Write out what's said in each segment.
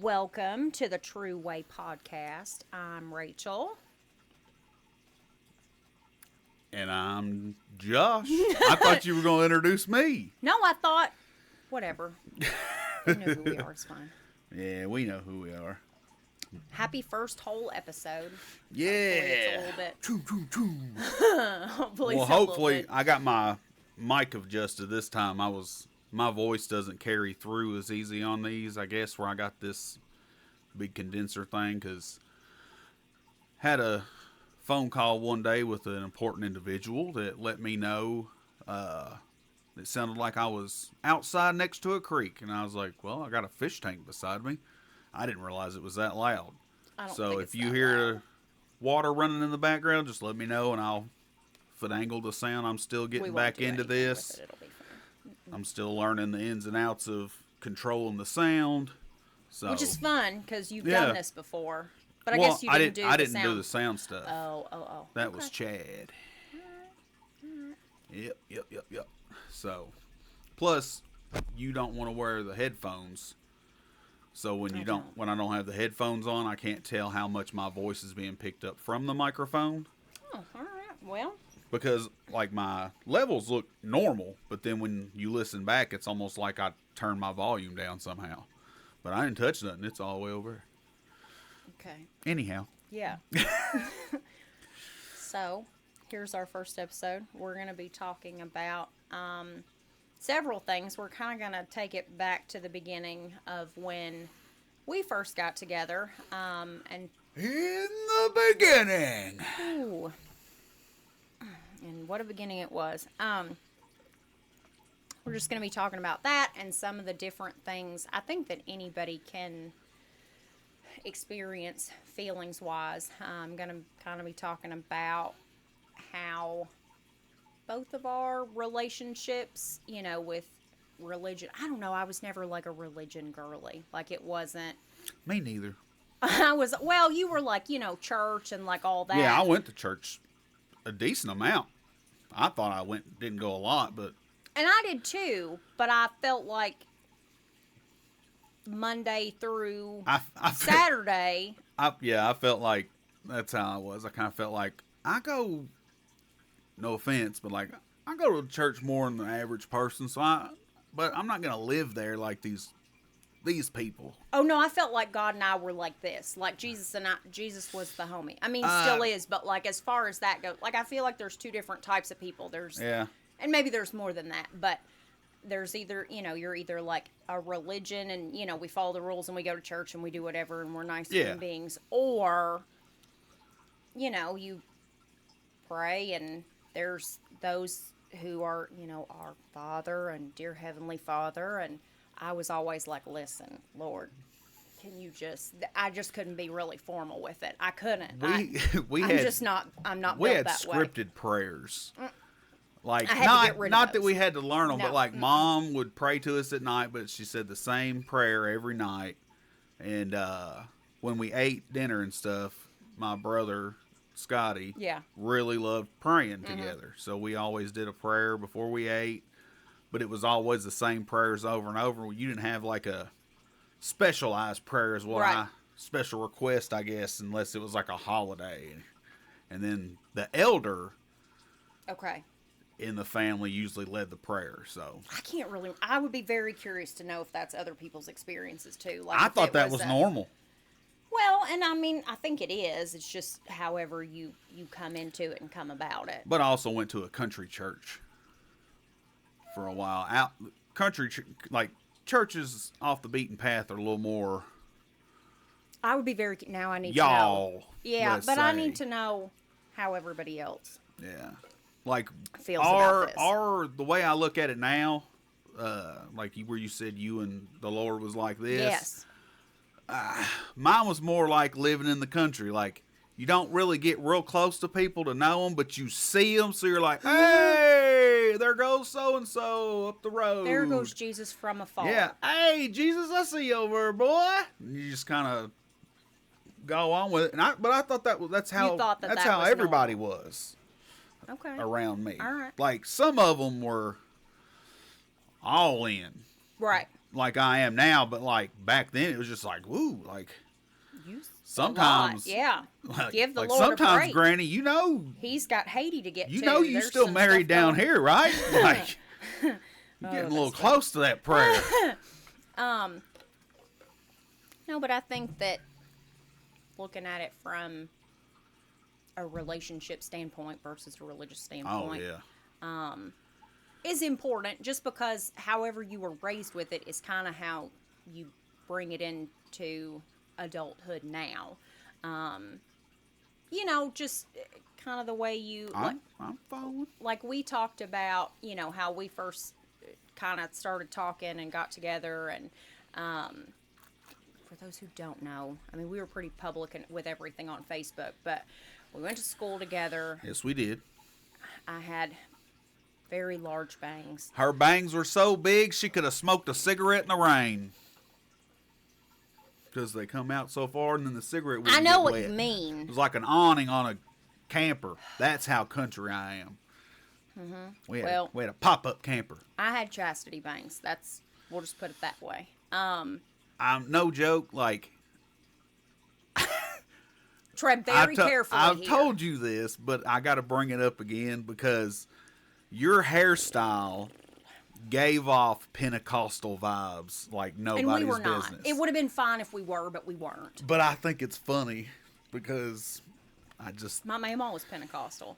Welcome to the True Way podcast. I'm Rachel. And I'm Josh. I thought you were going to introduce me. No, I thought, whatever. You know who we are, it's fine. Yeah, we know who we are. Happy first whole episode. Yeah. Hopefully it's a little bit. Choo, choo, choo. Hopefully Well, it's a little hopefully bit. I got my mic adjusted this time. My voice doesn't carry through as easy on these, I guess, where I got this big condenser thing, because had a phone call one day with an important individual that let me know it sounded like I was outside next to a creek, and I was like, well, I got a fish tank beside me. I didn't realize it was that loud. I don't So think if it's you that hear loud. water running in the background, just let me know, and I'll finagle the sound. I'm still We getting won't back do into anything with this. it. It'll be fine. I'm still learning the ins and outs of controlling the sound. So, Which is fun, because you've Yeah. done this before. But I well, guess you didn't do I the didn't sound. do the sound stuff. Oh. That Okay. was Chad. Yep. So, plus, you don't want to wear the headphones. So when I don't have the headphones on, I can't tell how much my voice is being picked up from the microphone. Oh, all right. Well, Because, like, my levels look normal, but then when you listen back, it's almost like I turned my volume down somehow. But I didn't touch nothing. It's all the way over. okay. Anyhow. Yeah. So, here's our first episode. We're going to be talking about several things. We're kind of going to take it back to the beginning of when we first got together. And In the beginning. ooh, and what a beginning it was. We're just going to be talking about that and some of the different things I think that anybody can experience feelings wise. I'm going to kind of be talking about how both of our relationships, with religion. I don't know. I was never like a religion girly. Like, it wasn't. Me neither. Well, you were like, church and like all that. Yeah, I went to church a decent amount. I thought I didn't go a lot, but And I did too, but I felt like Monday through I Saturday. I felt like that's how I was. I kind of felt like I go, no offense, but like I go to church more than the average person. But I'm not gonna live there like these people. Oh no, I felt like God and I were like this. Like Jesus was the homie. I mean, still is, but like as far as that goes, like I feel like there's two different types of people. Yeah. And maybe there's more than that, but there's either, you're either like a religion and, we follow the rules and we go to church and we do whatever and we're nice human beings, or, you pray and there's those who are, our Father and dear Heavenly Father. And I was always like, listen, Lord, I just couldn't be really formal with it. I couldn't. I'm not We built had that way. scripted prayers. Like, I had to get rid of not that those. we had to learn them, No. but like Mom would pray to us at night, but she said the same prayer every night. And when we ate dinner and stuff, my brother Scotty really loved praying together. So we always did a prayer before we ate, but it was always the same prayers over and over. You didn't have like a specialized prayer as well, special request, I guess, unless it was like a holiday. And then the elder in the family usually led the prayer. So I would be very curious to know if that's other people's experiences too. Like, I if thought it that was normal. Well, and I mean, I think it is. It's just however you come into it and come about it. But I also went to a country church for a while. Like churches off the beaten path are a little more. I would be very now. I need y'all. To know. Yeah, let's but I say. need to know how everybody else like feels about this. the way I look at it now, like where you said you and the Lord was like this. Yes. Mine was more like living in the country. Like, you don't really get real close to people to know them, but you see them, so you're like, hey, there goes so-and-so up the road. There goes Jesus from afar. Yeah. Hey, Jesus, I see you over there, boy. And you just kind of go on with it. But I thought that's how was everybody normal. was Okay. around me. All right. Like, some of them were all in. Right. like I am now, but like back then it was just like, woo, like sometimes, yeah. Like, give the like Lord sometimes, a break. Granny, you know, he's got Haiti to get to. You know, you There's still married down here, right? Like, you're getting a little close to that prayer. No, but I think that looking at it from a relationship standpoint versus a religious standpoint, is important. Just because, however you were raised with it, is kind of how you bring it into adulthood now. You know, just kind of the way you. I'm following. Like we talked about, you know, how we first kind of started talking and got together, and for those who don't know, I mean, we were pretty public with everything on Facebook, but we went to school together. Yes, we did. I had very large bangs. Her bangs were so big she could have smoked a cigarette in the rain. Because they come out so far and then the cigarette wouldn't I know get what wet. you mean. It was like an awning on a camper. That's how country I am. Mm-hmm. We had a pop-up camper. I had chastity bangs. We'll just put it that way. I'm no joke, like... Tread very carefully I've told you this, but I got to bring it up again because your hairstyle gave off Pentecostal vibes like nobody's and we were business. not. It would have been fine if we were, but we weren't. But I think it's funny because my mama was Pentecostal.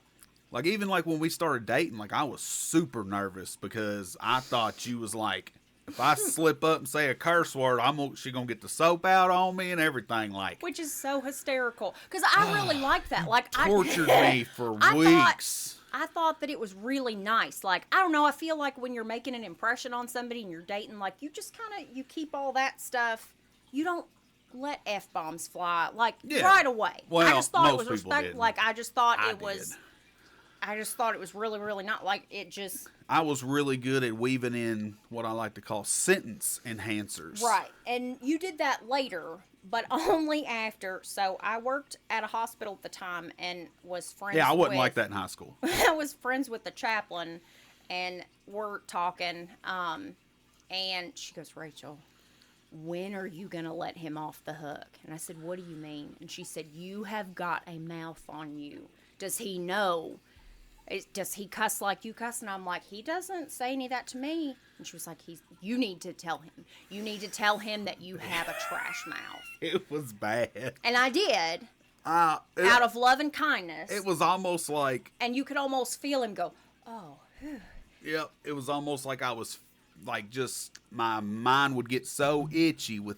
Like, even like when we started dating, like I was super nervous because I thought you was like, if I slip up and say a curse word, she gonna get the soap out on me and everything, like. Which is so hysterical because I really like that. Like, tortured me for weeks. I thought that it was really nice. Like, I don't know. I feel like when you're making an impression on somebody and you're dating, like you just kind of you keep all that stuff. You don't let F-bombs fly like right away. Well, I just thought it was respectful. Like I just thought it was. I just thought it was really, really not like it just. I was really good at weaving in what I like to call sentence enhancers. Right. And you did that later, but only after. So I worked at a hospital at the time and was friends with... Yeah, I wasn't like that in high school. I was friends with the chaplain and we're talking. And she goes, Rachel, when are you going to let him off the hook? And I said, what do you mean? And she said, you have got a mouth on you. Does he know? Does he cuss like you cuss? And I'm like, he doesn't say any of that to me. And she was like, you need to tell him. You need to tell him that you have a trash mouth. It was bad. And I did. Out of love and kindness. It was almost like... And you could almost feel him go, oh. Yep. It was almost like I was, like, just... My mind would get so itchy with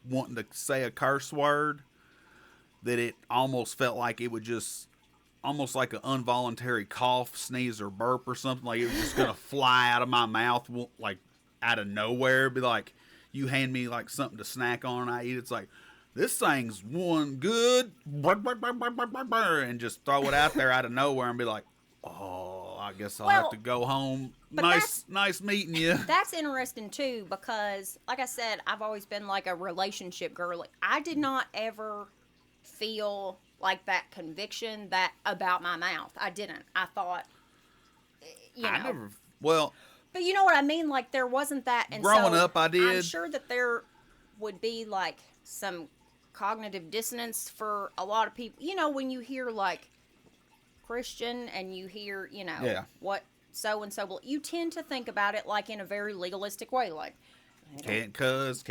wanting to say a curse word that it almost felt like it would just... Almost like an involuntary cough, sneeze, or burp or something. Like it was just going to fly out of my mouth, like out of nowhere. It'd be like, you hand me like something to snack on and I eat. It's like, this thing's one good. And just throw it out there out of nowhere and be like, oh, I guess I'll have to go home. Nice meeting you. That's interesting too because, like I said, I've always been like a relationship girl. I did not ever feel... like that conviction that about my mouth. I didn't. I thought, you know. But you know what I mean? Like, there wasn't that. And growing up, I did. I'm sure that there would be, like, some cognitive dissonance for a lot of people. You know, when you hear, like, Christian and you hear, you know, what so-and-so, you tend to think about it, like, in a very legalistic way. Like, can't cuss,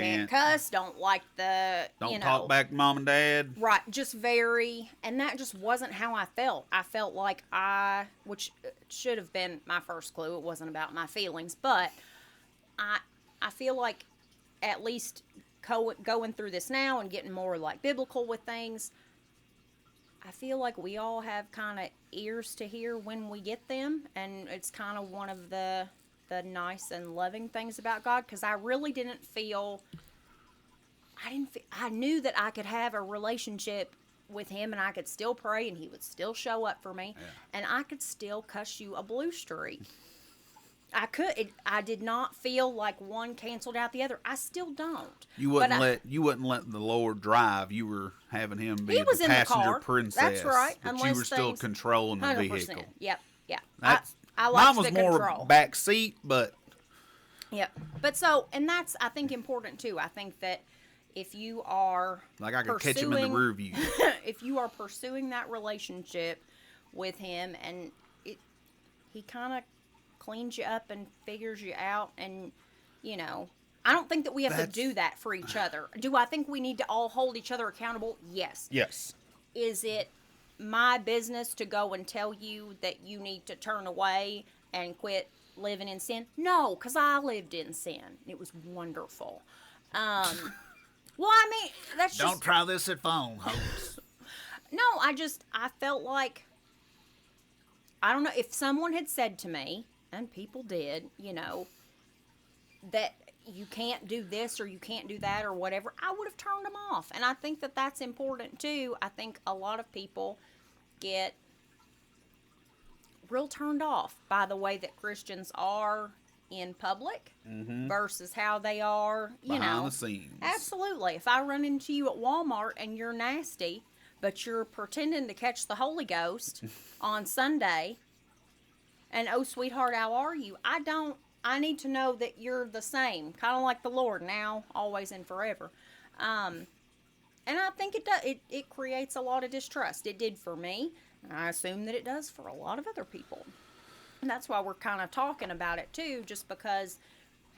don't like don't talk back to mom and dad. Right, just and that just wasn't how I felt. I felt like which should have been my first clue. It wasn't about my feelings, but I feel like at least going through this now and getting more like biblical with things, I feel like we all have kind of ears to hear when we get them, and it's kind of one of the nice and loving things about God, because I really didn't feel, I knew that I could have a relationship with him and I could still pray and he would still show up for me and I could still cuss you a blue streak. I did not feel like one canceled out the other. I still don't. You wouldn't let the Lord drive. You were having him be the passenger princess. That's right. But you were still controlling the vehicle. Yep. Yeah. I like mine was more back seat, but Yep. But so, and that's, I think, important too. I think that if you are like I could catch him in the rear view. If you are pursuing that relationship with him, and he kind of cleans you up and figures you out, and you know, I don't think that we have to do that for each other. Do I think we need to all hold each other accountable? Yes. Yes. Is it my business to go and tell you that you need to turn away and quit living in sin? No, because I lived in sin. It was wonderful. Well, I mean, that's just... Don't try this at phone, host. No, I felt like, I don't know, if someone had said to me, and people did, you know, that you can't do this or you can't do that or whatever, I would have turned them off. And I think that that's important too. I think a lot of people get real turned off by the way that Christians are in public versus how they are, behind the scenes. Absolutely. If I run into you at Walmart and you're nasty, but you're pretending to catch the Holy Ghost on Sunday, and oh, sweetheart, how are you? I need to know that you're the same, kind of like the Lord, now, always, and forever. And I think it does. It creates a lot of distrust. It did for me, and I assume that it does for a lot of other people. And that's why we're kind of talking about it too, just because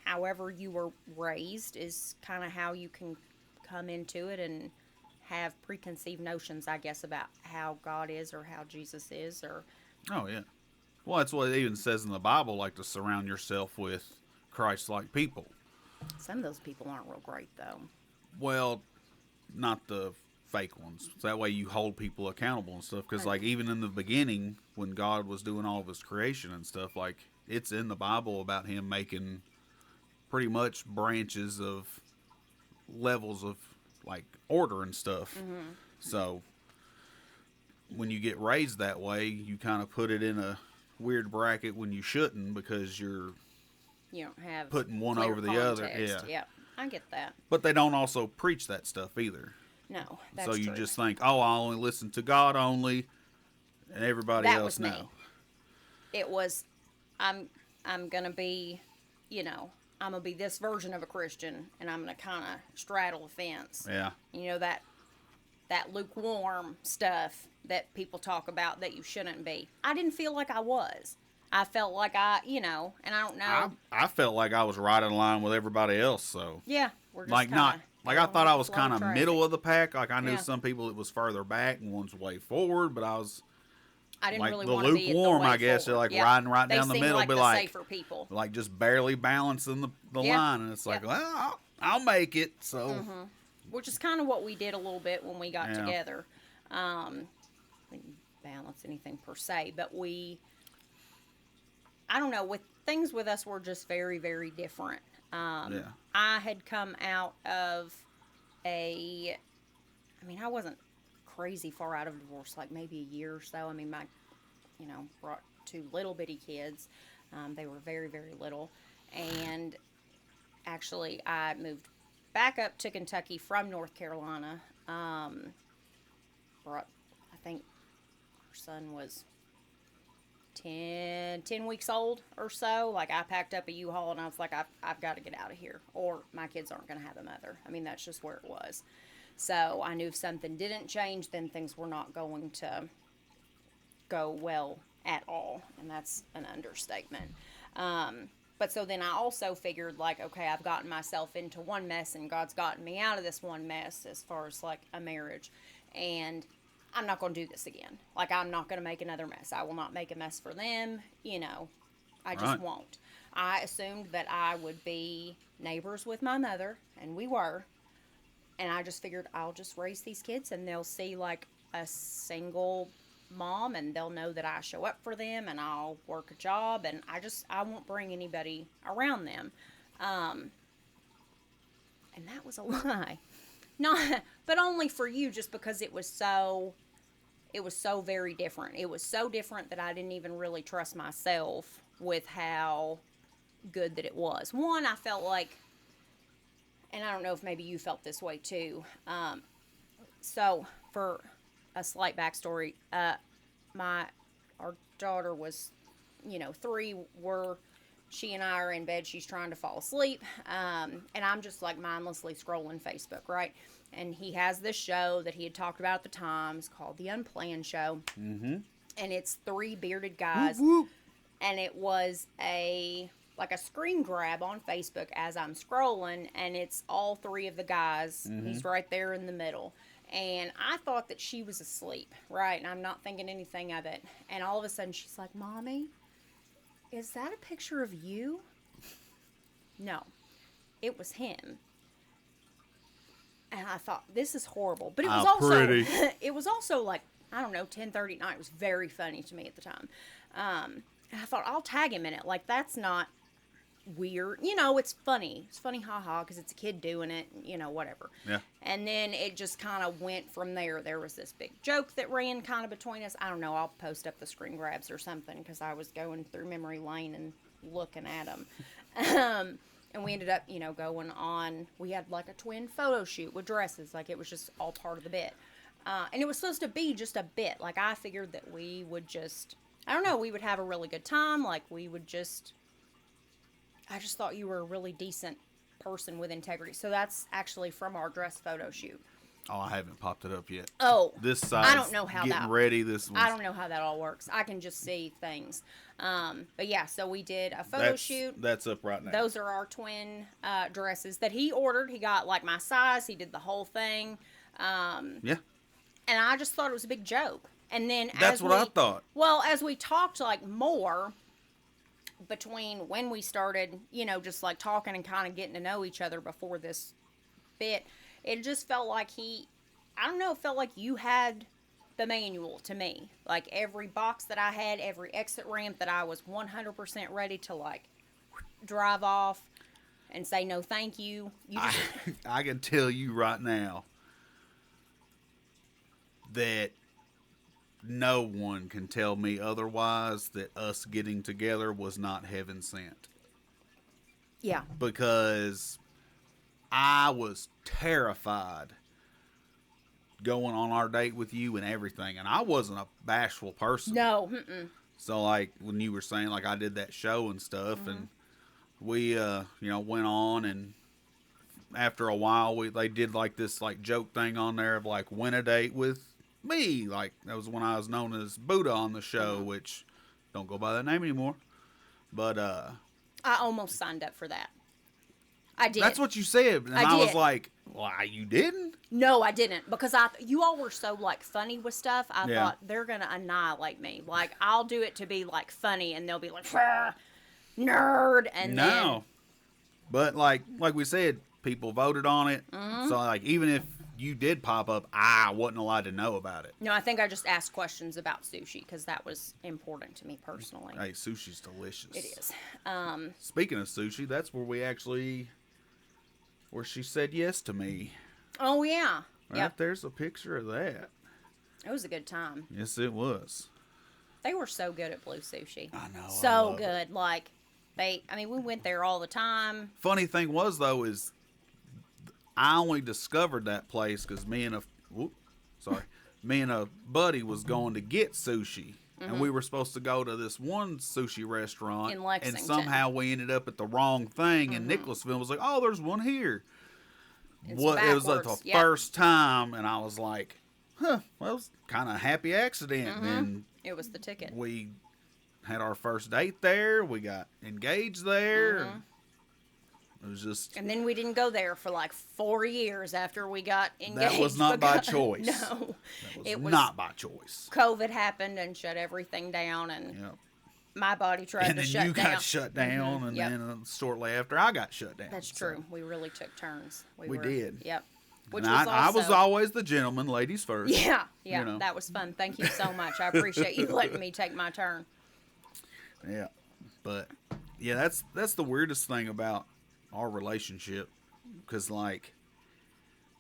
however you were raised is kind of how you can come into it and have preconceived notions, I guess, about how God is or how Jesus is. Or oh yeah, well, that's what it even says in the Bible, like to surround yourself with Christ-like people. Some of those people aren't real great, though. Well, not the fake ones. So that way you hold people accountable and stuff. Because, like, even in the beginning, when God was doing all of his creation and stuff, like, it's in the Bible about him making pretty much branches of levels of, like, order and stuff. Mm-hmm. So when you get raised that way, you kind of put it in a weird bracket when you shouldn't, because you don't have putting one over the context. other. Yeah. Yep, I get that. But they don't also preach that stuff either. No, that's so you true. just think, oh, I only listen to God only, and everybody that else was me. It was, I'm gonna be, I'm gonna be this version of a Christian, and I'm gonna kind of straddle the fence. Yeah. That lukewarm stuff that people talk about that you shouldn't be. I didn't feel like I was. I felt like and I don't know. I felt like I was right in line with everybody else. So yeah, we're just like not. Like, I thought I was kind of middle of the pack. Like, I knew Yeah. some people it was further back and one's way forward, but I didn't like really the want to be lukewarm, I forward. guess. They're like Yeah. riding right They down the seem middle, like be the like, safer people. like just barely balancing the Yeah. line. And it's like, Yeah. well, I'll make it. So, Mm-hmm. Which is kind of what we did a little bit when we got Yeah. together. We didn't balance anything per se, but I don't know, with things with us were just very, very different. Yeah. I had come out of I wasn't crazy far out of divorce, like maybe a year or so. I mean, brought two little bitty kids. They were very, very little. And actually, I moved back up to Kentucky from North Carolina. I think our son was 10 weeks old or so. Like, I packed up a U-Haul and I was like, I've got to get out of here, or my kids aren't going to have a mother. I mean, that's just where it was. So I knew if something didn't change, then things were not going to go well at all. And that's an understatement. But so then I also figured, like, okay, I've gotten myself into one mess and God's gotten me out of this one mess as far as, like, a marriage. And I'm not going to do this again. Like, I'm not going to make another mess. I will not make a mess for them. I just won't. I assumed that I would be neighbors with my mother, and we were. And I just figured I'll just raise these kids, and they'll see, like, a single mom, and they'll know that I show up for them, and I'll work a job, and I won't bring anybody around them. And that was a lie. Not, but only for you, just because it was so very different. It was so different that I didn't even really trust myself with how good that it was. One, I felt like, and I don't know if maybe you felt this way too. So for a slight backstory, our daughter was, 3. she and I are in bed. She's trying to fall asleep. And I'm just like mindlessly scrolling Facebook, right? And he has this show that he had talked about at the time. It's called The Unplanned Show. Mm-hmm. And it's 3 bearded guys. Whoop, whoop. And it was a screen grab on Facebook as I'm scrolling, and it's all 3 of the guys. Mm-hmm. He's right there in the middle. And I thought that she was asleep, right? And I'm not thinking anything of it. And all of a sudden she's like, Mommy, is that a picture of you? No, it was him. And I thought, this is horrible. But it was also it was also like, I don't know, 10:30 at night. It was very funny to me at the time. And I thought, I'll tag him in it. Like, that's not weird. You know, it's funny. It's funny, haha, because it's a kid doing it, you know, whatever. Yeah. And then it just kind of went from there. There was this big joke that ran kind of between us. I don't know. I'll post up the screen grabs or something because I was going through memory lane and looking at them. And we ended up, you know, going on. We had like a twin photo shoot with dresses. Like, it was just all part of the bit. And it was supposed to be just a bit. Like, I figured that we would just, I don't know, we would have a really good time. Like, we would just, I just thought you were a really decent person with integrity. So that's actually from our dress photo shoot. Oh, I haven't popped it up yet. Oh, this side. I don't know how getting that. Ready. This one's, I don't know how that all works. I can just see things. But yeah, so we did a photo shoot. That's up right now. Those are our twin dresses that he ordered. He got like my size. He did the whole thing. Yeah. And I just thought it was a big joke. And then that's what I thought. Well, as we talked like more between when we started, you know, just like talking and kind of getting to know each other before this bit, it just felt like I don't know, it felt like you had the manual to me. Like, every box that I had, every exit ramp that I was 100% ready to like drive off and say no thank you. I can tell you right now that no one can tell me otherwise that us getting together was not heaven sent. Yeah. Because I was terrified going on our date with you and everything. And I wasn't a bashful person. No. Mm-mm. So, like, when you were saying, like, I did that show and stuff, mm-hmm. and we, you know, went on, and after a while, they did, like, this, like, joke thing on there of, like, win a date with me. Like, that was when I was known as Buddha on the show, mm-hmm. which don't go by that name anymore. But, I almost signed up for that. I did. That's what you said. And I was like, why, you didn't? No, I didn't. Because you all were so, like, funny with stuff. I thought, they're going to annihilate me. Like, I'll do it to be, like, funny, and they'll be like, nerd. And no. But, like we said, people voted on it. Mm-hmm. So, like, even if you did pop up, I wasn't allowed to know about it. No, I think I just asked questions about sushi because that was important to me personally. Hey, sushi's delicious. It is. Speaking of sushi, that's where she said yes to me. Oh, yeah. Right, yep. There's a picture of that. It was a good time. Yes, it was. They were so good at Blue Sushi. I know. So good. It. Like, we went there all the time. Funny thing was, though, is I only discovered that place because me and a buddy was going to get sushi. Mm-hmm. And we were supposed to go to this one sushi restaurant. In Lexington. And somehow we ended up at the wrong thing. Mm-hmm. And Nicholasville was like, oh, there's one here. It was like the first time. And I was like, well, it was kind of a happy accident. Mm-hmm. And it was the ticket. We had our first date there. We got engaged there. Mm-hmm. It was just... And then we didn't go there for like 4 years after we got engaged. That was not by choice. No. It was not by choice. COVID happened and shut everything down, and my body tried to shut down. And then you got shut down, mm-hmm. and then shortly after I got shut down. That's true. We really took turns. We did. Yep. Which I was always the gentleman, ladies first. Yeah, you know. That was fun. Thank you so much. I appreciate you letting me take my turn. Yeah. But, yeah, that's the weirdest thing about our relationship, because like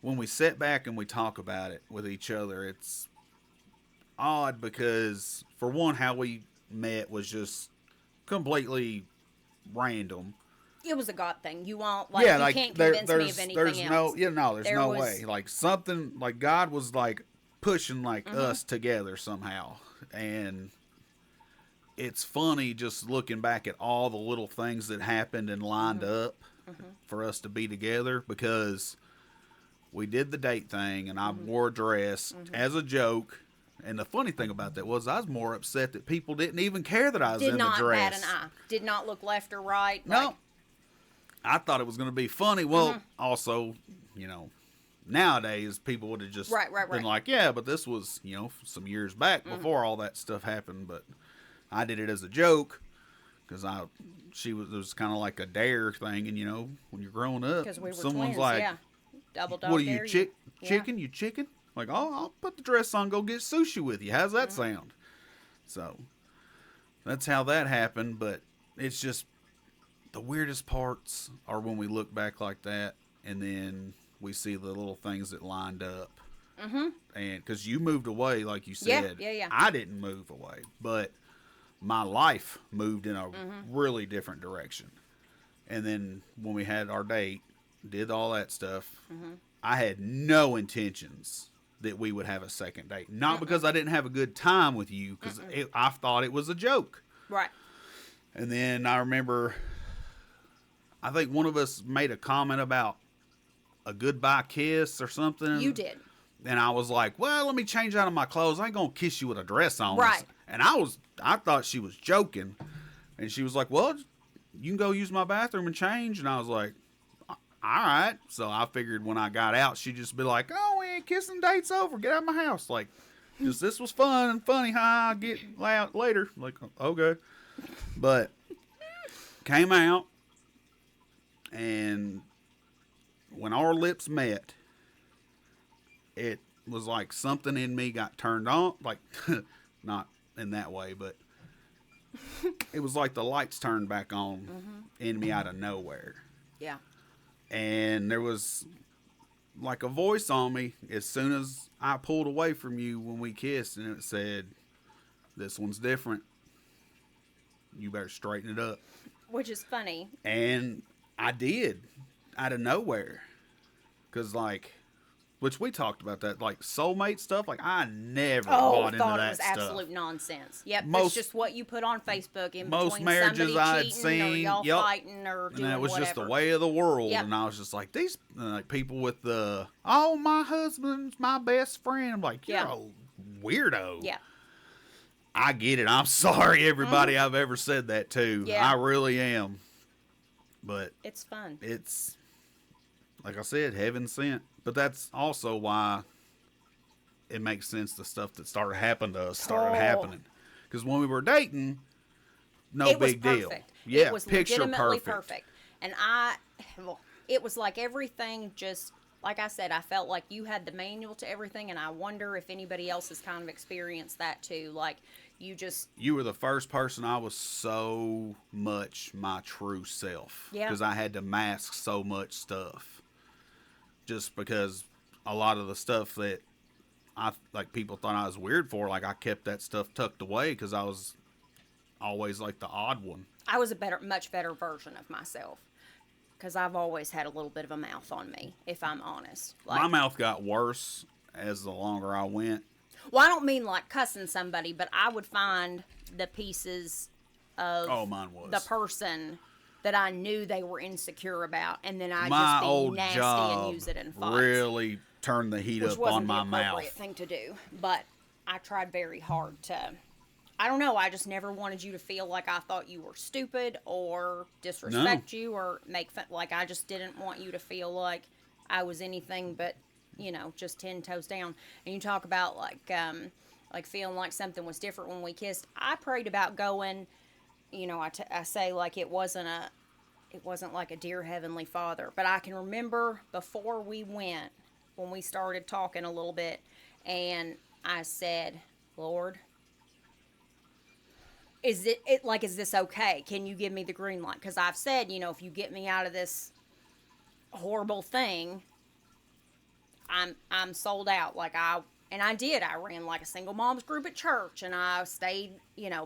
when we sit back and we talk about it with each other, it's odd because for one, how we met was just completely random. It was a God thing. You won't you can't convince me of anything else. There's no way. Like something like God was like pushing like mm-hmm. us together somehow, and it's funny just looking back at all the little things that happened and lined up for us to be together, because we did the date thing and I wore a dress as a joke. And the funny thing about that was I was more upset that people didn't even care that I was in the dress. Did not bat an eye. Did not look left or right. No. I thought it was going to be funny. Well, also, nowadays people would have just been like, yeah, but this was, some years back before all that stuff happened. But I did it as a joke because it was kind of like a dare thing. And, when you're growing up, we were someone's twins, like, double dog what are you, dare chicken? You chicken? Like, oh, I'll put the dress on, go get sushi with you. How's that sound? So that's how that happened. But it's just the weirdest parts are when we look back like that and then we see the little things that lined up. And because you moved away, like you said, I didn't move away, but my life moved in a really different direction. And then when we had our date, did all that stuff, I had no intentions that we would have a second date. Not because I didn't have a good time with you, because I thought it was a joke. Right. And then I remember, I think one of us made a comment about a goodbye kiss or something. You did. And I was like, well, let me change out of my clothes. I ain't going to kiss you with a dress on. Right. And I thought she was joking. And she was like, well, you can go use my bathroom and change. And I was like, all right. So I figured when I got out, she'd just be like, oh, we ain't kissing, date's over. Get out of my house. Like, just this was fun and funny. I'll get out later. Like, okay. But came out, and when our lips met, it was like something in me got turned on. Like, not in that way, but it was like the lights turned back on in me out of nowhere. Yeah. And there was like a voice on me as soon as I pulled away from you when we kissed, and it said, this one's different. You better straighten it up. Which is funny. And I did, out of nowhere. Because, which we talked about that, like soulmate stuff. Like, I never bought into that stuff. It was absolute nonsense. Yep, it's just what you put on Facebook in between marriages I had seen, or y'all fighting or doing and it was whatever. Just the way of the world. Yep. And I was just like, these people with my husband's my best friend. I'm like, you're a weirdo. Yeah. I get it. I'm sorry, everybody I've ever said that to. Yeah. I really am. But it's fun. It's, like I said, heaven sent. But that's also why it makes sense the stuff that started happening to us started happening. Because when we were dating, no big deal. Yeah, it was picture legitimately perfect. And it was like everything just, like I said, I felt like you had the manual to everything, and I wonder if anybody else has kind of experienced that too. Like, you were the first person I was so much my true self. Yeah. Because I had to mask so much stuff. Just because a lot of the stuff that people thought I was weird for, like I kept that stuff tucked away because I was always like the odd one. I was much better version of myself because I've always had a little bit of a mouth on me, if I'm honest. My mouth got worse as the longer I went. Well, I don't mean like cussing somebody, but I would find the pieces of mine was. the person that I knew they were insecure about, and then I my just be old nasty job and use it in fights. Really turned the heat up on my mouth. Which wasn't the appropriate thing to do, but I tried very hard to. I don't know. I just never wanted you to feel like I thought you were stupid or disrespect you or make fun. Like, I just didn't want you to feel like I was anything but, just 10 toes down. And you talk about like feeling like something was different when we kissed. I prayed about going. I say like it wasn't like a dear Heavenly Father, but I can remember before we went, when we started talking a little bit, and I said, Lord, is this okay? Can you give me the green light? Because I've said, if you get me out of this horrible thing, I'm sold out. And I did. I ran like a single moms group at church, and I stayed,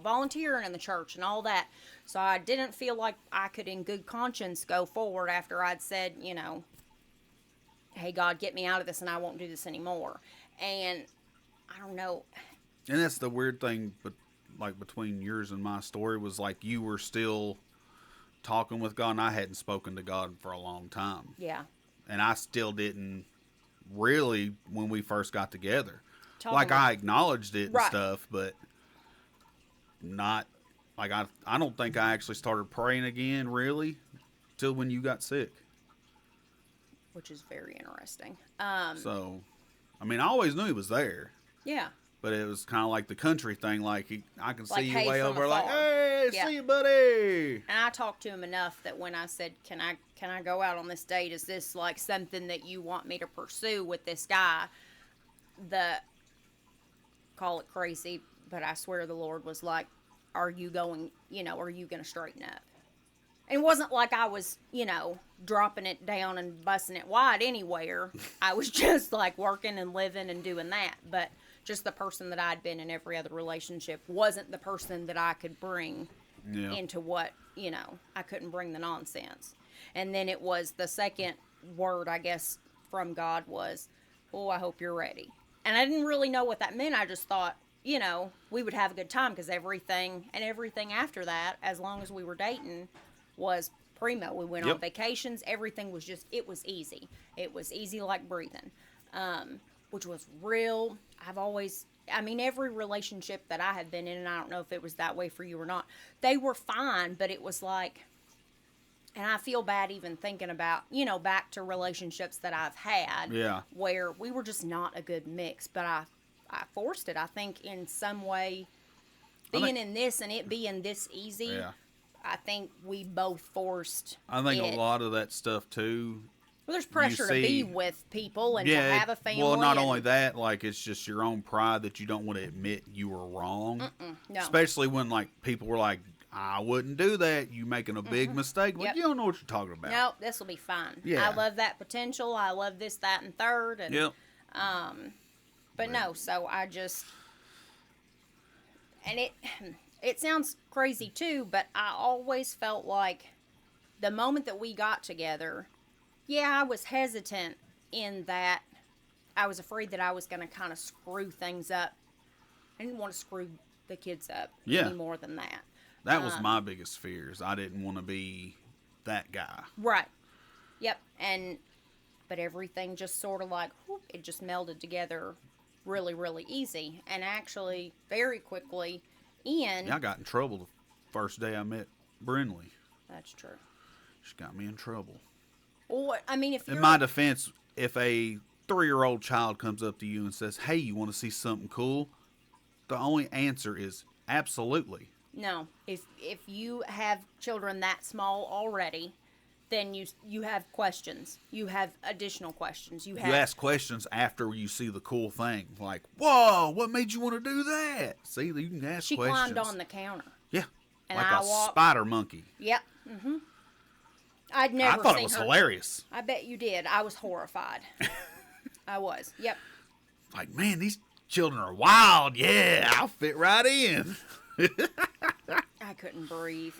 volunteering in the church and all that. So I didn't feel like I could in good conscience go forward after I'd said, hey, God, get me out of this and I won't do this anymore. And I don't know. And that's the weird thing, but like between yours and my story was like you were still talking with God, and I hadn't spoken to God for a long time. Yeah. And I still didn't really when we first got together. Like I acknowledged it and stuff, but not like I don't think I actually started praying again really till when you got sick. Which is very interesting. So, I mean, I always knew he was there. Yeah. But it was kind of like the country thing. Like, I can see you hey, way over, afar. like, hey, see you, buddy. And I talked to him enough that when I said, can I go out on this date? Is this like something that you want me to pursue with this guy? Call it crazy, but I swear the Lord was like, are you going to straighten up? And it wasn't like I was, dropping it down and busting it wide anywhere. I was just like working and living and doing that. But just the person that I'd been in every other relationship wasn't the person that I could bring into what, I couldn't bring the nonsense. And then it was the second word, I guess, from God was, oh, I hope you're ready. And I didn't really know what that meant. I just thought, we would have a good time because everything after that, as long as we were dating, was primo. We went on vacations. Everything was it was easy. It was easy like breathing, which was real. Every relationship that I have been in, and I don't know if it was that way for you or not, they were fine, but it was like, and I feel bad even thinking about, back to relationships that I've had where we were just not a good mix, but I forced it. I think in some way, being in this and it being this easy, I think we both forced I think a lot of that stuff, too. Well, there's pressure to be with people and to have a family. Well, not only that, like, it's just your own pride that you don't want to admit you were wrong. No. Especially when, like, people were like, I wouldn't do that. You making a big mistake. Like, you don't know what you're talking about. No, this will be fine. Yeah. I love that potential. I love this, that, and third. And, but no, so I just... And it sounds crazy, too, but I always felt like the moment that we got together... Yeah, I was hesitant in that I was afraid that I was going to kind of screw things up. I didn't want to screw the kids up any more than that. That was my biggest fears. I didn't want to be that guy. Right. Yep. But everything just sort of like, whoop, it just melded together really, really easy. And actually, very quickly, Ian... Yeah, I got in trouble the first day I met Brinley. That's true. She got me in trouble. Well, I mean, if you're... In my defense, if a 3-year-old child comes up to you and says, hey, you want to see something cool? The only answer is absolutely. No. If you have children that small already, then you have questions. You have additional questions. You ask questions after you see the cool thing. Like, whoa, what made you want to do that? See, you can ask questions. She climbed on the counter. Yeah. And like a spider monkey. Yep. Mm-hmm. I'd never I thought it was hilarious. I bet you did. I was horrified. I was. Yep. Like, man, these children are wild. Yeah, I'll fit right in. I couldn't breathe.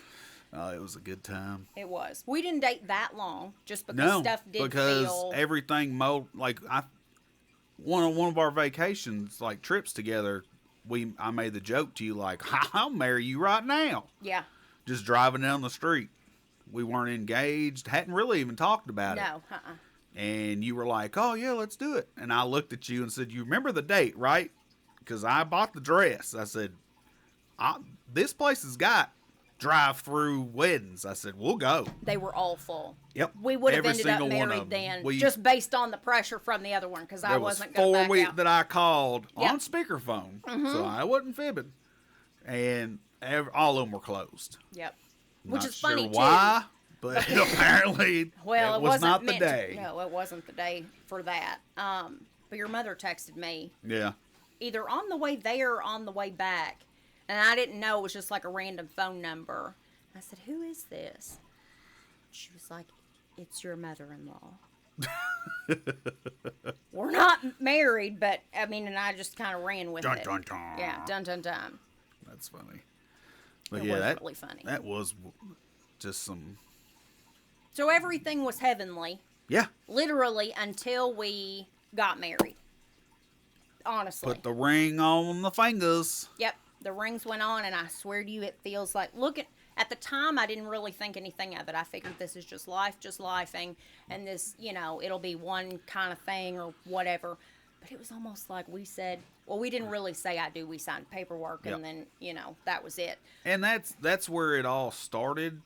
Oh, it was a good time. It was. We didn't date that long, just because stuff did because everything like one of our vacations, like trips together, I made the joke to you like, I'll marry you right now. Yeah. Just driving down the street. We weren't engaged, hadn't really even talked about it. No, And you were like, oh, yeah, let's do it. And I looked at you and said, you remember the date, right? Because I bought the dress. I said, this place has got drive-through weddings. I said, we'll go. They were all full. Yep. We would have ended up married then, just based on the pressure from the other one, because I wasn't going to back out. 4 weeks that I called on speakerphone, so I wasn't fibbing. And all of them were closed. Yep. Which is funny, why, but apparently it was not the day. No, it wasn't the day for that. But your mother texted me. Yeah. Either on the way there or on the way back. And I didn't know. It was just like a random phone number. I said, who is this? She was like, it's your mother-in-law. We're not married, but, and I just kind of ran with it. Dun, dun. Yeah, dun, dun, dun. That's funny. But it was really funny. That was just some... So everything was heavenly. Yeah. Literally until we got married. Honestly. Put the ring on the fingers. Yep. the rings went on, and I swear to you, it feels like, at the time, I didn't really think anything of it. I figured this is just lifing, and this, it'll be one kind of thing or whatever. But it was almost like we said, well, we didn't really say I do. We signed paperwork, and then, that was it. And that's where it all started,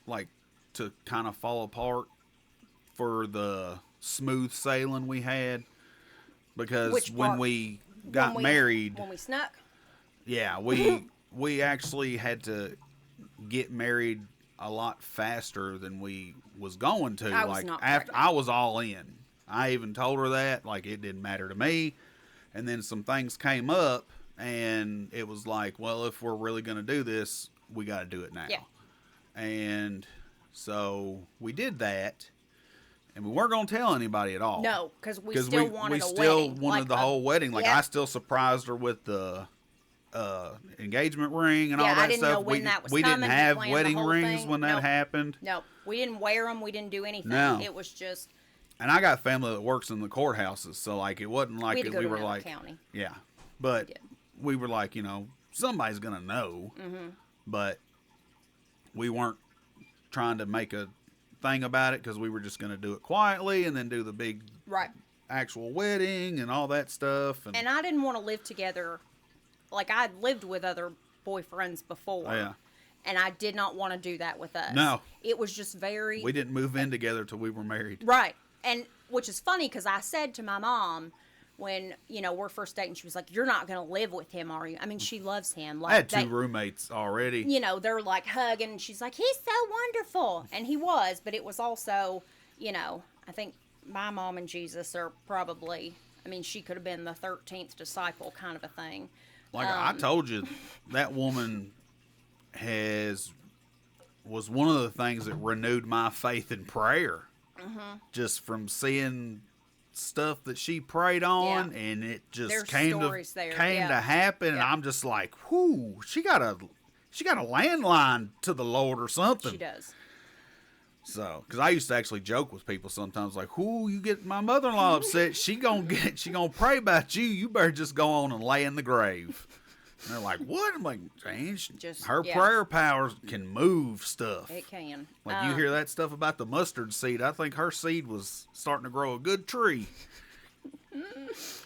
like, to kind of fall apart for the smooth sailing we had. Because when we got married... When we snuck? Yeah, we actually had to get married a lot faster than we was going to. I was all in. I even told her that, like, it didn't matter to me. And then some things came up, and it was like, well, if we're really going to do this, we got to do it now. Yeah. And so we did that, and we weren't going to tell anybody at all. No, because we still wanted a wedding. We still wanted the whole wedding. Like, I still surprised her with the engagement ring and all that stuff. I didn't know when that was we coming. didn't have wedding rings when that happened. No, we didn't wear them. We didn't do anything. No. It was just... And I got family that works in the courthouses, so, like, it wasn't like we were like... county. Yeah. But we were like, somebody's going to know. Mm-hmm. But we weren't trying to make a thing about it because we were just going to do it quietly and then do the big actual wedding and all that stuff. And I didn't want to live together. Like, I'd lived with other boyfriends before. Oh, yeah. And I did not want to do that with us. No. It was just very... We didn't move in together till we were married. Right. And which is funny because I said to my mom when, we're first dating, she was like, you're not going to live with him, are you? I mean, she loves him. Like, I had two roommates already. They're like hugging, and she's like, he's so wonderful. And he was, but it was also, I think my mom and Jesus are probably, she could have been the 13th disciple kind of a thing. Like I told you, that woman was one of the things that renewed my faith in prayer. Mm-hmm. Just from seeing stuff that she prayed on, and it just came to happen, and I'm just like, whoo, she got a landline to the Lord or something. She does. So, because I used to actually joke with people sometimes, like, whoo, you get my mother-in-law upset, she gonna pray about you. You better just go on and lay in the grave. And they're like, what? I'm like, James, her prayer powers can move stuff. It can. Like, you hear that stuff about the mustard seed. I think her seed was starting to grow a good tree.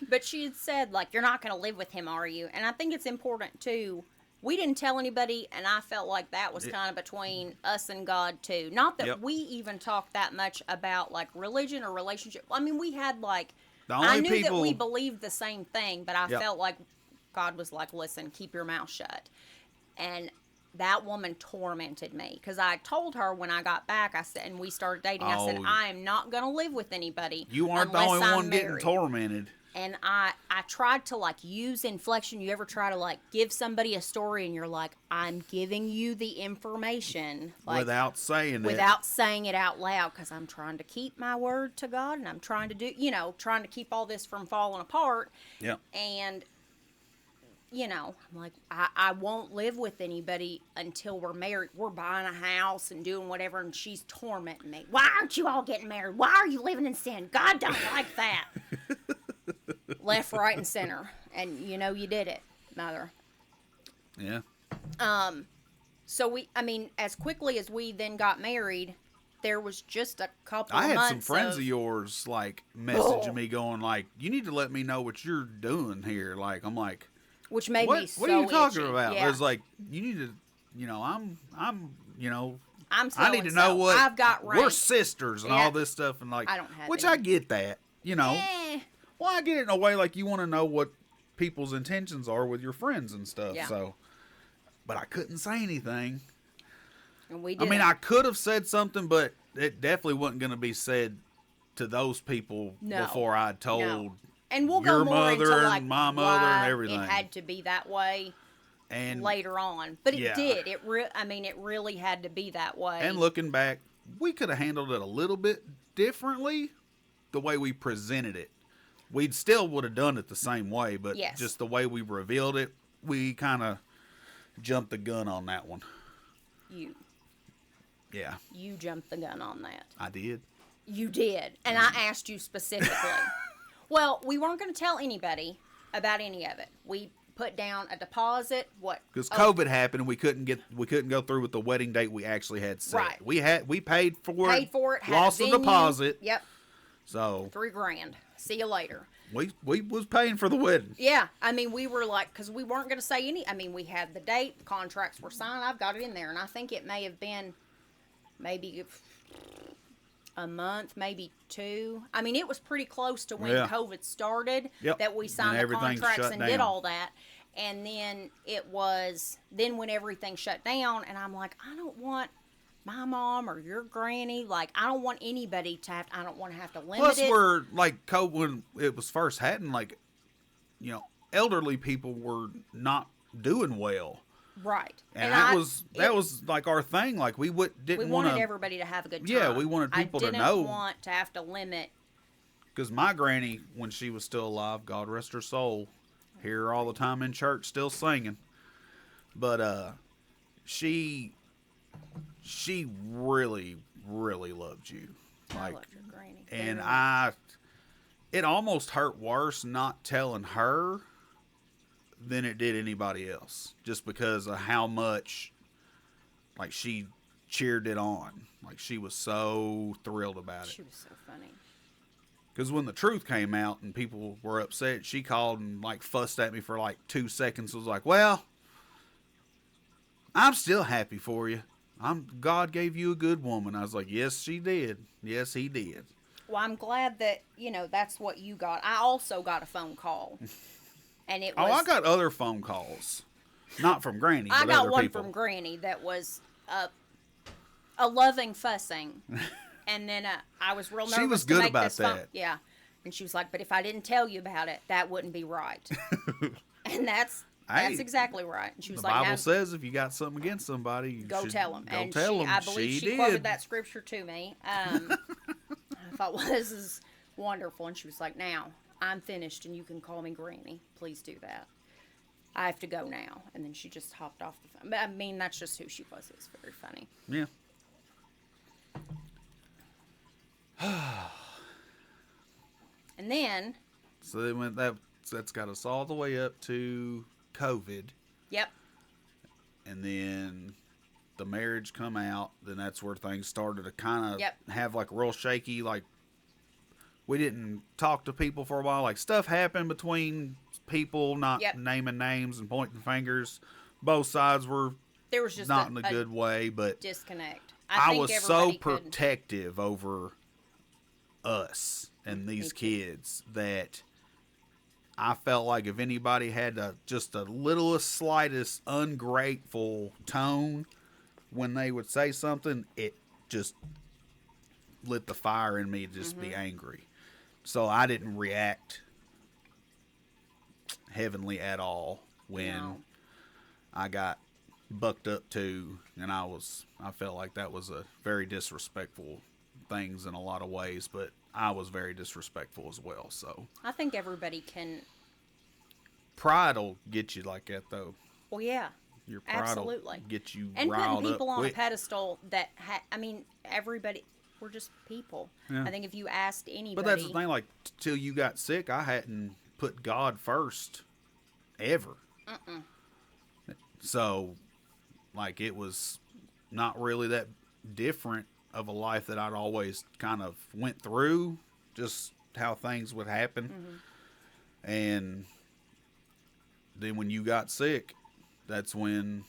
But she had said, like, you're not going to live with him, are you? And I think it's important, too. We didn't tell anybody, and I felt like that was kind of between us and God, too. Not that we even talked that much about, like, religion or relationship. I mean, we had, like, I knew that we believed the same thing, but I felt like God was like, listen, keep your mouth shut. And that woman tormented me because I told her when I got back, I said, and we started dating, I said, I am not going to live with anybody. You aren't the only one getting tormented. And I tried to, like, use inflection. You ever try to, like, give somebody a story and you're like, I'm giving you the information. Like, without saying it out loud, because I'm trying to keep my word to God, and I'm trying to do, trying to keep all this from falling apart. Yeah. And... I'm like, I won't live with anybody until we're married. We're buying a house and doing whatever, and she's tormenting me. Why aren't you all getting married? Why are you living in sin? God don't like that. Left, right, and center. And you did it, Mother. Yeah. So as quickly as we then got married, there was just a couple of months. I had some friends of yours, like, messaging me going, like, you need to let me know what you're doing here. Like, I'm like... Which made me so What are you talking itchy. about? Yeah. It's like, you need to, I'm so I need to know what I've got rank. We're sisters and all this stuff, and like, I don't have which any. I get that, Well, I get it in a way, like, you want to know what people's intentions are with your friends and stuff. Yeah. So, but I couldn't say anything. And we did. I could have said something, but it definitely wasn't going to be said to those people before I told. No. And we'll your go more mother into, like, and my mother why and everything. It had to be that way and later on. But it did. It really had to be that way. And looking back, we could have handled it a little bit differently the way we presented it. We still would have done it the same way, but just the way we revealed it, we kind of jumped the gun on that one. Yeah. You jumped the gun on that. I did. You did. And I asked you specifically. Well, we weren't going to tell anybody about any of it. We put down a deposit. What? Because COVID happened, and we couldn't go through with the wedding date we actually had set. Right. We paid for it. Lost the deposit. Yep. So $3,000. See you later. We was paying for the wedding. Yeah, I mean, we were like, because we weren't going to say any. I mean, we had the date, the contracts were signed. I've got it in there, and I think it may have been maybe a month, maybe 2. I mean, it was pretty close to when COVID started that we signed the contracts and did all that. And then then when everything shut down, and I'm like, I don't want my mom or your granny, like, I don't want anybody to have, I don't want to have to limit it. Plus, we're, like, COVID, when it was first happening, like, you know, elderly people were not doing well. Right. And that was like our thing. Like, we wanted everybody to have a good time. Yeah, we wanted people to know. I didn't want to have to limit. Because my granny, when she was still alive, God rest her soul, hear her all the time in church still singing. But she really, really loved you. Like, I loved your granny. And it almost hurt worse not telling her than it did anybody else, just because of how much, like, she cheered it on. Like, she was so thrilled about it. She was so funny. Because when the truth came out and people were upset, she called and, like, fussed at me for, like, 2 seconds. Was like, well, I'm still happy for you. God gave you a good woman. I was like, yes, she did. Yes, he did. Well, I'm glad that, that's what you got. I also got a phone call. And it was, I got other phone calls. Not from Granny, but I got other one people. from Granny that was a loving fussing. And then I was real nervous she was good to make about this that. phone. Yeah. And she was like, but if I didn't tell you about it, that wouldn't be right. And that's exactly right. And she was the like, Bible says if you got something against somebody, you go should tell them. Go and tell them. I believe she quoted that scripture to me. I thought, well, this is wonderful. And she was like, now, I'm finished and you can call me Granny. Please do that. I have to go now. And then she just hopped off the phone. But, I mean, that's just who she was. It was very funny. Yeah. And then. So they went that's got us all the way up to COVID. Yep. And then the marriage come out. Then that's where things started to kind of have, like, real shaky. Like, we didn't talk to people for a while. Like, stuff happened between people, not naming names and pointing fingers. Both sides were there was just not in a good way, but disconnect. I was so protective over us and these kids that I felt like if anybody had just a littlest, slightest ungrateful tone when they would say something, it just lit the fire in me to just be angry. So I didn't react heavenly at all when I got bucked up to, and I felt like that was a very disrespectful things in a lot of ways, but I was very disrespectful as well. So I think everybody can. Pride will get you like that, though. Well, yeah, your pride will get you riled up. And putting people on a pedestal that I mean, everybody. We're just people. Yeah. I think if you asked anybody. But that's the thing. Like, till you got sick, I hadn't put God first ever. So, like, it was not really that different of a life that I'd always kind of went through, just how things would happen. And then when you got sick, that's when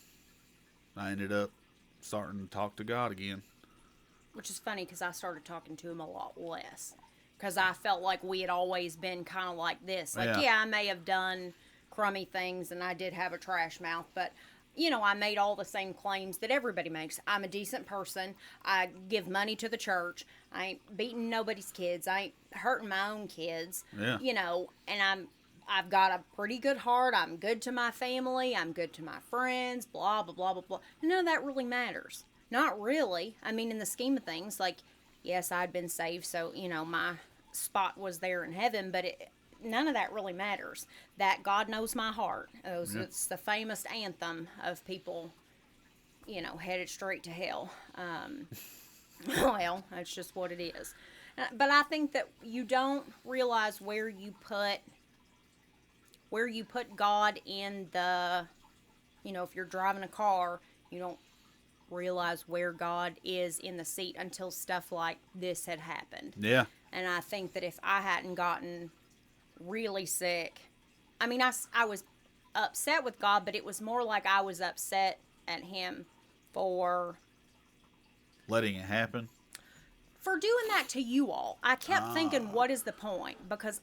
I ended up starting to talk to God again. Which is funny because I started talking to him a lot less. Because I felt like we had always been kind of like this. Like, I may have done crummy things and I did have a trash mouth, but, I made all the same claims that everybody makes. I'm a decent person. I give money to the church. I ain't beating nobody's kids. I ain't hurting my own kids. Yeah. And I've got a pretty good heart. I'm good to my family. I'm good to my friends, blah, blah, blah, blah, blah. None of that really matters. Not really. I mean, in the scheme of things, like, yes, I'd been saved, so, my spot was there in heaven, but none of that really matters. That God knows my heart. It's the famous anthem of people, headed straight to hell. Well, that's just what it is. But I think that you don't realize where you put where you put God in the, if you're driving a car, you don't realize where God is in the seat until stuff like this had happened. Yeah. And I think that if I hadn't gotten really sick, I mean, I was upset with God, but it was more like I was upset at him for letting it happen. For doing that to you all. I kept thinking, what is the point? Because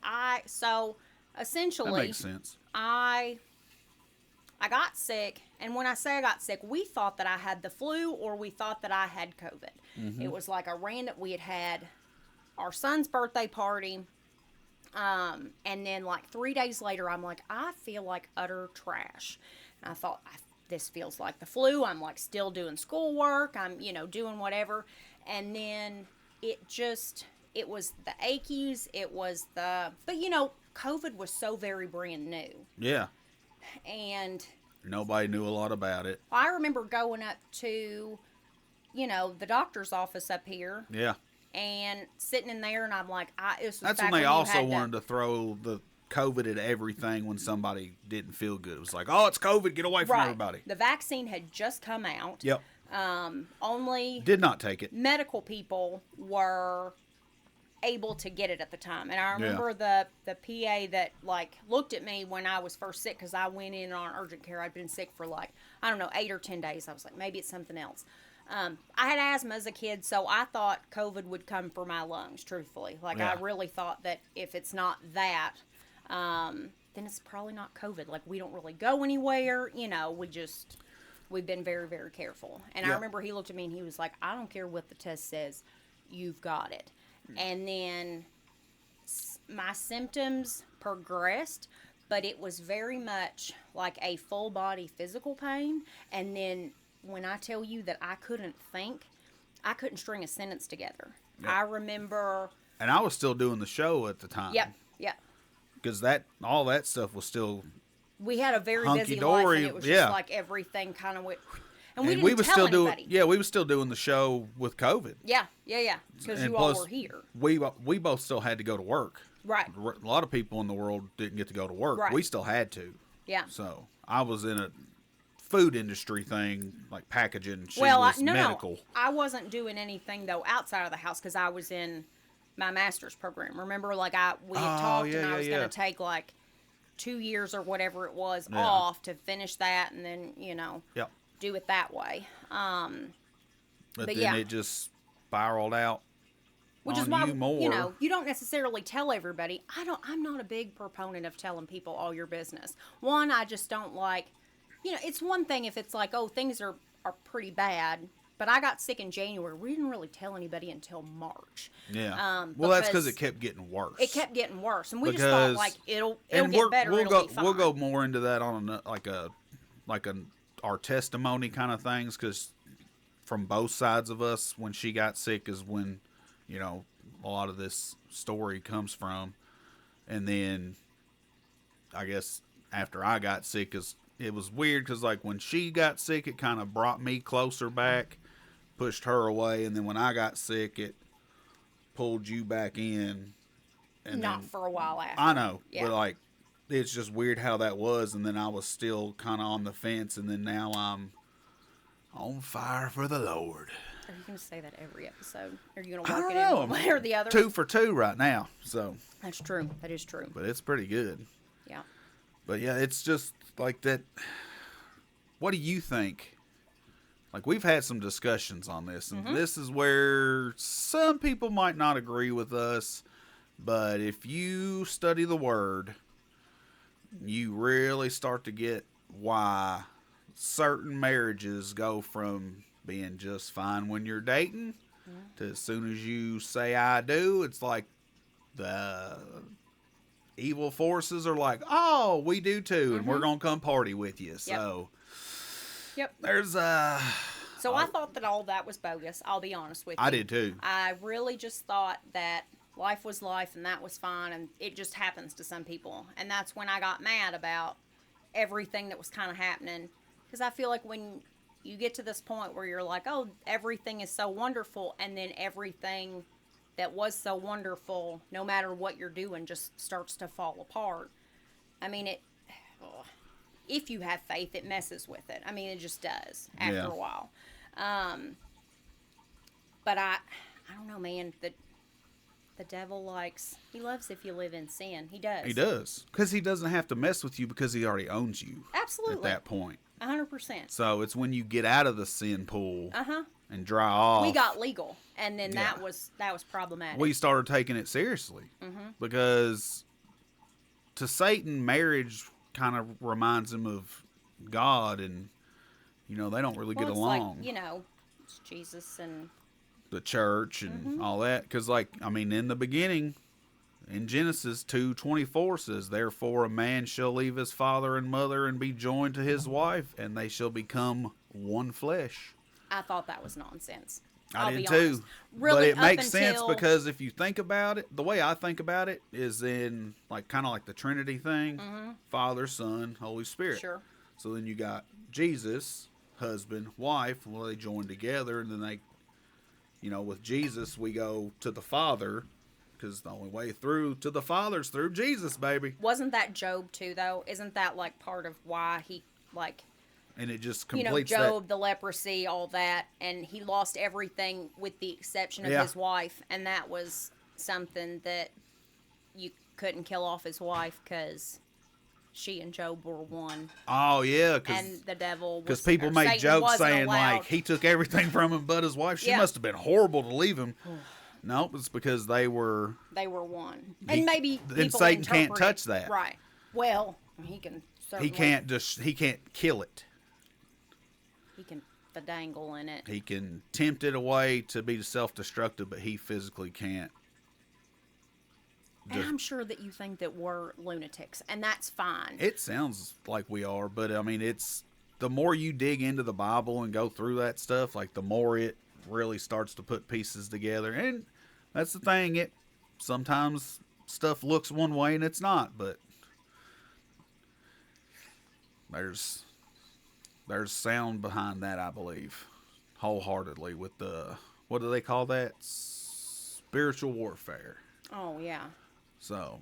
essentially, that makes sense. I got sick, and when I say I got sick, we thought that I had the flu or we thought that I had COVID. Mm-hmm. It was like we had our son's birthday party, and then like 3 days later, I'm like, I feel like utter trash. And I thought, this feels like the flu. I'm like still doing schoolwork. I'm, doing whatever. And then it was the achies. It was but COVID was so very brand new. Yeah. And nobody knew a lot about it. I remember going up to, the doctor's office up here. Yeah. And sitting in there, and I'm like, that's when they also wanted to throw the COVID at everything when somebody didn't feel good. It was like, oh, it's COVID, get away from everybody. The vaccine had just come out. Yep. Only did not take it. Medical people were able to get it at the time. And I remember the PA that looked at me when I was first sick, because I went in on urgent care. I'd been sick for 8 or 10 days. I was like, maybe it's something else. I had asthma as a kid, so I thought COVID would come for my lungs, truthfully. I really thought that if it's not that, then it's probably not COVID. We don't really go anywhere. We've been very, very careful. And I remember he looked at me and he was like, I don't care what the test says, you've got it. And then my symptoms progressed, but it was very much like a full body physical pain. And then when I tell you that I couldn't think, I couldn't string a sentence together. Yep. I remember... And I was still doing the show at the time. Yep. Because all that stuff was still... We had a very busy life, and it was just like everything kind of went... And we didn't tell anybody. We were still doing the show with COVID. Yeah. Because you all were here. We both still had to go to work. Right. A lot of people in the world didn't get to go to work. Right. We still had to. Yeah. So I was in a food industry thing, like packaging. Medical. No. I wasn't doing anything, though, outside of the house, because I was in my master's program. Remember, we had talked, and I was going to take 2 years or whatever it was off to finish that, and then do it that way. But then it just spiraled out. Which is why you don't necessarily tell everybody. I'm not a big proponent of telling people all your business. One, I just don't like. It's one thing if it's like, oh, things are pretty bad. But I got sick in January. We didn't really tell anybody until March. Yeah. That's because it kept getting worse. It kept getting worse, and we just thought it'll get better. It'll be fine. We'll go more into that on our testimony kind of things, because from both sides of us, when she got sick is when a lot of this story comes from, and then I guess after I got sick, it was weird because when she got sick, it kind of brought me closer back. Pushed her away, and then when I got sick, it pulled you back in. And not for a while after. I know, but it's just weird how that was, and then I was still kind of on the fence, and then now I'm on fire for the Lord. Are you going to say that every episode? Are you going to work it in one way or the other? 2 for 2 right now, so. That's true. That is true. But it's pretty good. Yeah. But yeah, it's just like that. What do you think? We've had some discussions on this, and this is where some people might not agree with us, but if you study the Word, you really start to get why certain marriages go from being just fine when you're dating to as soon as you say I do, it's like the evil forces are like, oh, we do too, and we're going to come party with you. So... Yep. There's So I thought that all that was bogus. I'll be honest with you. I did too. I really just thought that life was life and that was fine, and it just happens to some people. And that's when I got mad about everything that was kind of happening, because I feel like when you get to this point where you're like, oh, everything is so wonderful, and then everything that was so wonderful, no matter what you're doing, just starts to fall apart. I mean, if you have faith, it messes with it. I mean, it just does after a while. But I don't know, man. The devil he loves if you live in sin. He does. He does. Because he doesn't have to mess with you because he already owns you. Absolutely. At that point. 100%. So it's when you get out of the sin pool and dry off. We got legal, and then that was problematic. We started taking it seriously. Because to Satan, marriage kind of reminds him of God, and, they don't really get along. Like, it's Jesus and the church and all that. Because, in the beginning, in Genesis 2:24 says, "Therefore a man shall leave his father and mother and be joined to his wife, and they shall become one flesh." I thought that was nonsense. I did too. Really, but it makes sense because if you think about it, the way I think about it is in kind of like the Trinity thing, Father, Son, Holy Spirit. Sure. So then you got Jesus, husband, wife. Well, they join together, and then they, with Jesus, we go to the Father. Because the only way through to the Father's through Jesus, baby. Wasn't that Job too, though? Isn't that part of why he And it just completes Job, the leprosy, all that, and he lost everything with the exception of his wife, and that was something that you couldn't kill off his wife because she and Job were one. Oh yeah, and the devil. Because people make jokes saying he took everything from him but his wife. She must have been horrible to leave him. No, it's because they were one, and maybe and Satan can't touch that, right? Well, he can. He can't kill it. He can dangle in it. He can tempt it away to be self-destructive, but he physically can't. And I'm sure that you think that we're lunatics, and that's fine. It sounds like we are, but it's the more you dig into the Bible and go through that stuff, the more it really starts to put pieces together. And that's the thing, it sometimes stuff looks one way and it's not, but there's sound behind that, I believe, wholeheartedly, with the, what do they call that? Spiritual warfare. Oh yeah. So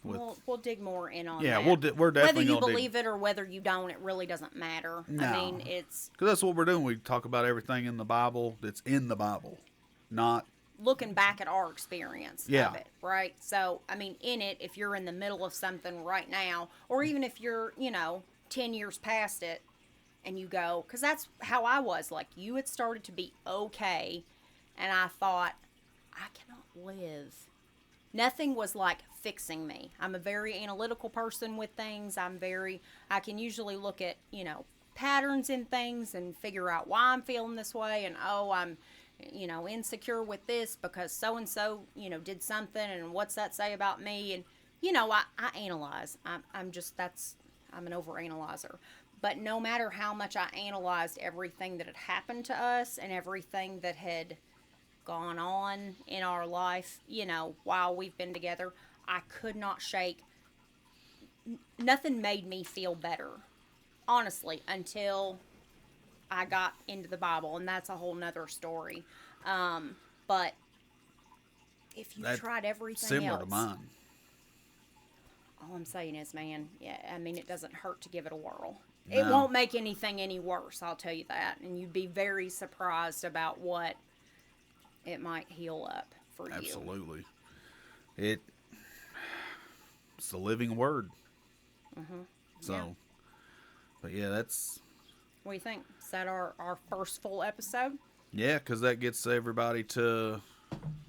we'll dig more in on that. Yeah, we're definitely whether you believe it or whether you don't, it really doesn't matter. No. I mean, it's because that's what we're doing. We talk about everything in the Bible that's in the Bible, not looking back at our experience of it, right? So, I mean, in it, if you're in the middle of something right now, or even if you're, 10 years past it, and you go, because that's how I was. You had started to be okay, and I thought, I cannot live. Nothing was fixing me. I'm a very analytical person with things. I can usually look at, patterns in things and figure out why I'm feeling this way. And, I'm, insecure with this because so-and-so, did something. And what's that say about me? And, I analyze. I'm an overanalyzer. But no matter how much I analyzed everything that had happened to us and everything that had gone on in our life, while we've been together, I could not shake. Nothing made me feel better, honestly, until I got into the Bible, and that's a whole nother story. But if you tried everything similar else, to mine. All I'm saying is, man, it doesn't hurt to give it a whirl. No. It won't make anything any worse, I'll tell you that. And you'd be very surprised about what it might heal up for you. Absolutely. It's the living word. Mm-hmm. So, but yeah, that's... What do you think? Is that our first full episode? Yeah, because that gets everybody to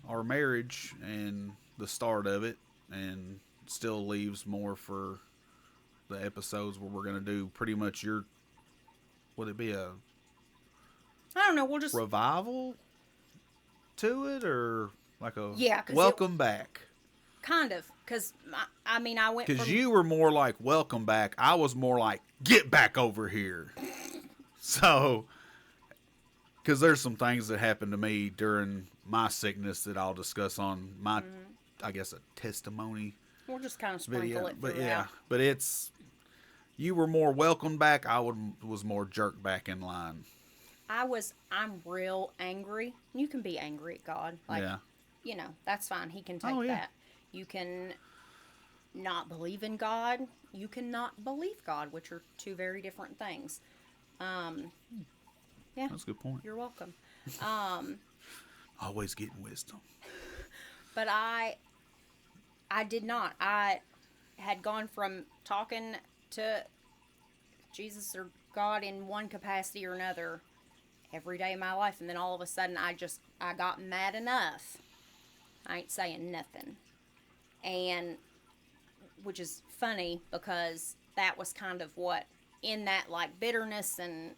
our marriage and the start of it, and still leaves more for the episodes where we're going to do pretty much would it be a... I don't know, we'll just... revival to it, or a welcome back? Kind of, because, I went because you were more like welcome back. I was more like get back over here. So, because there's some things that happened to me during my sickness that I'll discuss on my, I guess, a testimony. We'll just kind of sprinkle it but throughout. But you were more welcome back. I was more jerked back in line. I'm real angry. You can be angry at God. That's fine. He can take that. You can not believe in God. You cannot believe God, which are two very different things. Yeah. That's a good point. You're welcome. Always getting wisdom. But I did not. I had gone from talking to Jesus or God in one capacity or another every day of my life, and then all of a sudden I got mad enough. I ain't saying nothing. And which is funny because that was kind of what in that like bitterness and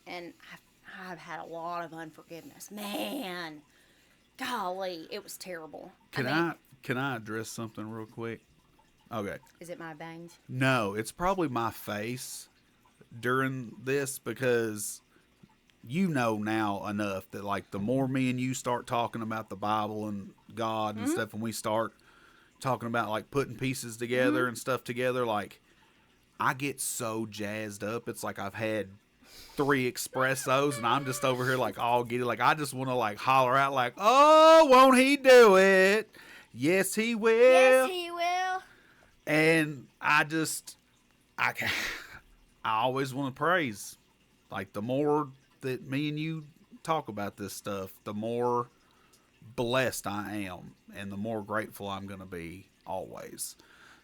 I've had a lot of unforgiveness. Man, golly, it was terrible. Can I address something real quick? Okay. Is it my bangs? No, it's probably my face during this because you know now enough that like the more me and you start talking about the Bible and God and stuff, and we start talking about like putting pieces together and stuff together, like I get so jazzed up. It's like I've had 3 espressos and I'm just over here like all giddy. Like I just want to like holler out like, oh, won't he do it? Yes, he will. Yes, he will. And I always want to praise. Like the more that me and you talk about this stuff, the more blessed I am and the more grateful I'm going to be always.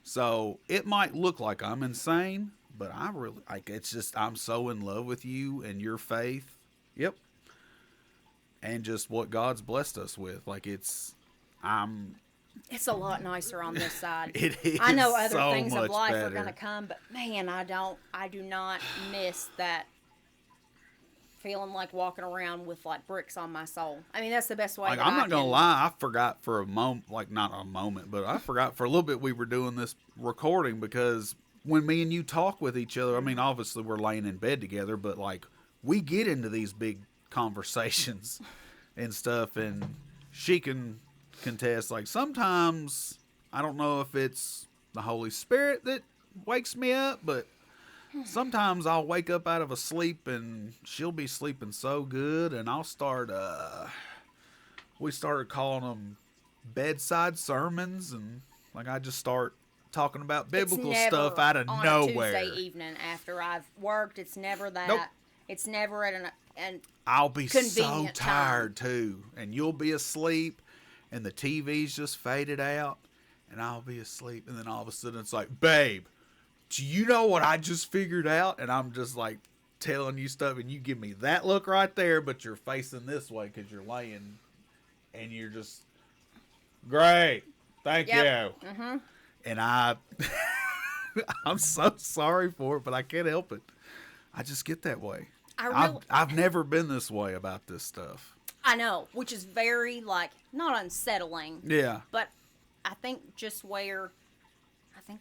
So it might look like I'm insane, but I really like it's just I'm so in love with you and your faith. Yep. And just what God's blessed us with. Like it's a lot nicer on this side. It is. I know other so things of life better. are going to come, but man, I do not miss that feeling like walking around with like bricks on my soul. I mean, that's the best way. Like, I'm not going to lie. I forgot for a moment, like not a moment, but I forgot for a little bit we were doing this recording because when me and you talk with each other, I mean, obviously we're laying in bed together, but like we get into these big conversations and stuff, and she can contest. Like sometimes I don't know if it's the Holy Spirit that wakes me up, but sometimes I'll wake up out of a sleep and she'll be sleeping so good, and I'll start we started calling them bedside sermons, and like I just start talking about biblical stuff out of nowhere. On a Tuesday evening after I've worked, it's never that. Nope. It's never at an I'll be so convenient tired time. too, and you'll be asleep and the TV's just faded out and I'll be asleep, and then all of a sudden it's like, babe, do you know what I just figured out? And I'm just like telling you stuff, and you give me that look right there, but you're facing this way because you're laying, and you're just, great, thank you. Mm-hmm. And I'm so sorry for it, but I can't help it. I just get that way. I've never been this way about this stuff. I know, which is very like not unsettling. Yeah. But I think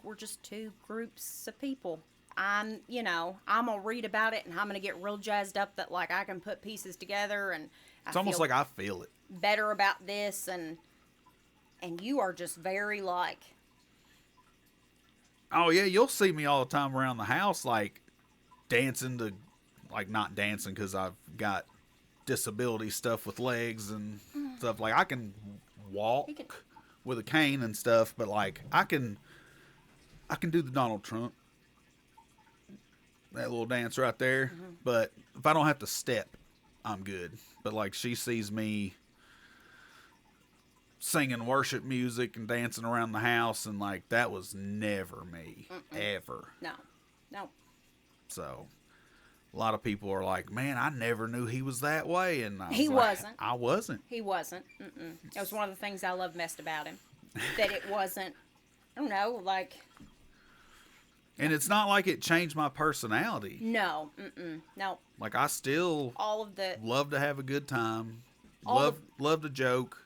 we're just two groups of people. I'm gonna read about it and I'm gonna get real jazzed up that like I can put pieces together, and it's almost like I feel it better about this, and you are just very like, oh yeah, you'll see me all the time around the house like dancing to, like not dancing because I've got disability stuff with legs and stuff. Like I can walk with a cane and stuff, but like I can do the Donald Trump, that little dance right there. Mm-hmm. But if I don't have to step, I'm good. But like she sees me singing worship music and dancing around the house, and like that was never me. Ever. No. So a lot of people are like, man, I never knew he was that way. And he wasn't. I wasn't. He wasn't. It was one of the things I loved best about him. That it wasn't, I don't know, like. And it's not like it changed my personality. No. No. Like I still all of the love to have a good time. Love to joke.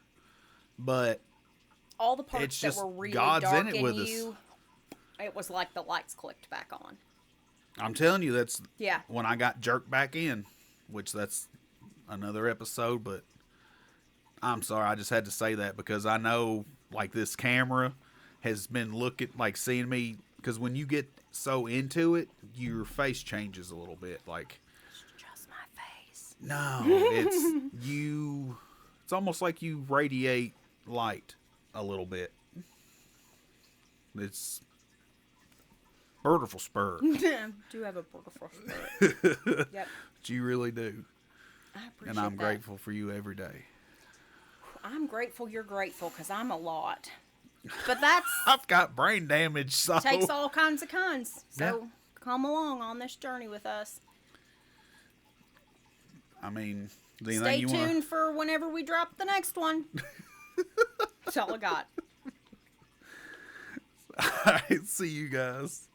But all the parts that were really God's dark in it with you, it was like the lights clicked back on. I'm telling you, that's when I got jerked back in, which that's another episode, but I'm sorry, I just had to say that because I know like this camera has been seeing me, because when you get so into it, your face changes a little bit. Like, it's just my face. No, it's almost like you radiate light a little bit. Beautiful spirit. Do have a beautiful spirit. Yep. But you really do. I appreciate and I'm that. grateful for you every day. I'm grateful you're grateful because I'm a lot. But that's... I've got brain damage, so... Takes all kinds of kinds. So come along on this journey with us. I mean... Stay tuned for whenever we drop the next one. That's all I got. All right, see you guys.